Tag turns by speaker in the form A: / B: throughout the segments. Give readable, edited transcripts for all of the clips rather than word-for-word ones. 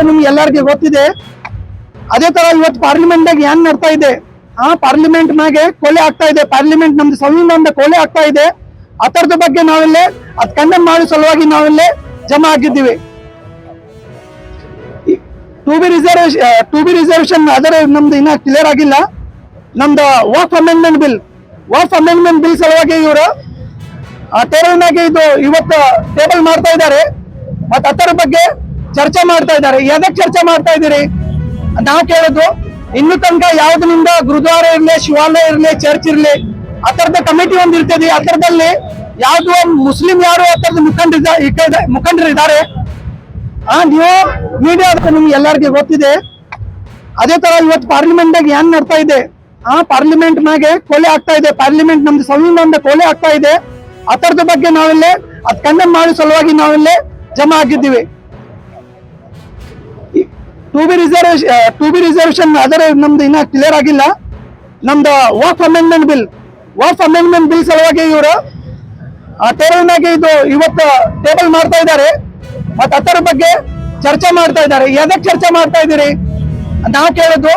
A: ನಿಮ್ಗೆ ಎಲ್ಲರಿಗೂ ಗೊತ್ತಿದೆ. ಅದೇ ತರ ಇವತ್ತು ಪಾರ್ಲಿಮೆಂಟ್ ದಾಗ ಏನ್ ನಡ್ತಾ ಇದೆ, ಪಾರ್ಲಿಮೆಂಟ್ ಮ್ಯಾಗೆ ಕೊಲೆ ಆಗ್ತಾ ಇದೆ, ಪಾರ್ಲಿಮೆಂಟ್ ನಮ್ದು ಸಂವಿಧಾನದ ಕೊಲೆ ಆಗ್ತಾ ಇದೆ. ಅದರದ ಬಗ್ಗೆ ನಾವೆಲ್ಲೇ ಅದ್ ಕಂಡೆಮ್ ಮಾಡೋ ಸಲುವಾಗಿ ನಾವೆಲ್ಲೇ ಜಮಾ ಆಗಿದ್ದೀವಿ. ಟು ಬಿ ರಿಸರ್ವೇಶನ್ ಅದರ ನಮ್ದು ಇನ್ನ ಕ್ಲಿಯರ್ ಆಗಿಲ್ಲ. ನಮ್ದು ವಕ್ಫ್ ಅಮೆಂಡ್ಮೆಂಟ್ ಬಿಲ್ ಸಲುವಾಗಿ ಇವರು ಟೇಬಲ್ ಮ್ಯಾಗೆ ಇದು ಇವತ್ತು ಟೇಬಲ್ ಮಾಡ್ತಾ ಇದ್ದಾರೆ. ಮತ್ತ ಅದರ ಬಗ್ಗೆ ಚರ್ಚೆ ಮಾಡ್ತಾ ಇದ್ದಾರೆ. ಎದಕ್ಕೆ ಚರ್ಚೆ ಮಾಡ್ತಾ ಇದ್ದೀರಿ ನಾವು ಕೇಳೋದು, ಇನ್ನು ತನಕ ಯಾವ್ದನಿಂದ ಗುರುದ್ವಾರ ಇರ್ಲಿ, ಶಿವಾಲಯ ಇರ್ಲಿ, ಚರ್ಚ್ ಇರ್ಲಿ, ಅದರದ ಕಮಿಟಿ ಒಂದ್ ಇರ್ತದೆ. ಅದರದಲ್ಲಿ ಯಾವ್ದು ಮುಸ್ಲಿಂ ಯಾರು ಅದರದ ಮುಖಂಡರು ಇದ್ದಾರೆ. ನೀವು ಮೀಡಿಯಾದ ನಿಮ್ಗೆ ಎಲ್ಲರಿಗೂ ಗೊತ್ತಿದೆ. ಅದೇ ತರ ಇವತ್ತು ಪಾರ್ಲಿಮೆಂಟ್ ದಾಗ ಏನ್ ನಡ್ತಾ ಇದೆ, ಪಾರ್ಲಿಮೆಂಟ್ ಮ್ಯಾಗೆ ಕೊಲೆ ಆಗ್ತಾ ಇದೆ, ಪಾರ್ಲಿಮೆಂಟ್ ನಮ್ದು ಸಂವಿಧಾನದ ಕೊಲೆ ಆಗ್ತಾ ಇದೆ. ಅದರದ ಬಗ್ಗೆ ನಾವೆಲ್ಲೇ ಅದ್ ಕಂಡೆಮ್ ಮಾಡೋ ಸಲುವಾಗಿ ನಾವೆಲ್ಲೇ ಜಮಾ ಆಗಿದ್ದೀವಿ. ಟು ಬಿ ರಿಸರ್ವೇಶನ್ ಅದರ ನಮ್ದು ಇನ್ನ ಕ್ಲಿಯರ್ ಆಗಿಲ್ಲ. ನಮ್ದು ವಕ್ಫ್ ಅಮೆಂಡ್ಮೆಂಟ್ ಬಿಲ್ ಸಲುವಾಗಿ ಇವರು ಟೇಬಲ್ ಮ್ಯಾಗೆ ಇದು ಇವತ್ತು ಟೇಬಲ್ ಮಾಡ್ತಾ ಇದ್ದಾರೆ. ಮತ್ತ ಅದರ ಬಗ್ಗೆ ಚರ್ಚೆ ಮಾಡ್ತಾ ಇದ್ದಾರೆ. ಎದಕ್ಕೆ ಚರ್ಚೆ ಮಾಡ್ತಾ ಇದ್ದೀರಿ ನಾವು ಕೇಳೋದು,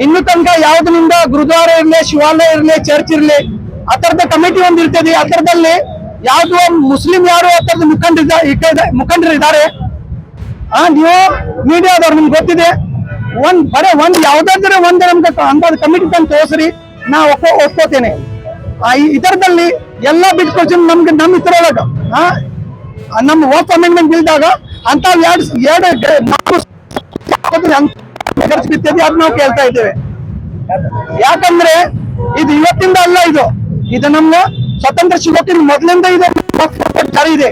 A: ಇನ್ನು ತನಕ ಯಾವ್ದನಿಂದ ಗುರುದ್ವಾರ ಇರ್ಲಿ, ಶಿವಾಲಯ ಇರ್ಲಿ, ಚರ್ಚ್ ಇರ್ಲಿ, ಅದರದ ಕಮಿಟಿ ಒಂದ್ ಇರ್ತದೆ. ಅದರದಲ್ಲಿ ಯಾವ್ದು ಮುಸ್ಲಿಂ ಯಾರು ಅದರದ ಮುಖಂಡರು ಇದ್ದಾರೆ. ನೀವು ಮೀಡಿಯಾದವ್ರು ನಿಮ್ಗೆ ಗೊತ್ತಿದೆ. ಒಂದ್ ಯಾವ್ದಾದ್ರೆ ಒಂದ್ ನಮ್ಗೆ ಅಂತ ಕಮಿಟಿ ತಂದು ತೋರಿಸ್ರಿ, ನಾ ಒಪ್ಕೋತೇನೆ. ಇದರದಲ್ಲಿ ಎಲ್ಲಾ ಬಿಟ್ಕೊಳ್ಸಿ ನಮ್ಗೆ ನಮ್ಮ ಇದ್ರೊಳಗ ನಮ್ಮ ವಕ್ಫ್ ಅಮೆಂಡ್ಮೆಂಟ್ ಬಿಲ್ದಾಗ ಅಂತ ನಾವು ಕೇಳ್ತಾ ಇದ್ದೇವೆ. ಯಾಕಂದ್ರೆ ಇದು ಇವತ್ತಿಂದ ಅಲ್ಲ, ಇದು ನಮ್ಮ ಸ್ವತಂತ್ರ ಸಿಗೋಕ್ಕಿಂತ ಮೊದಲಿಂದ ಇದು ಜಾರಿ ಇದೆ.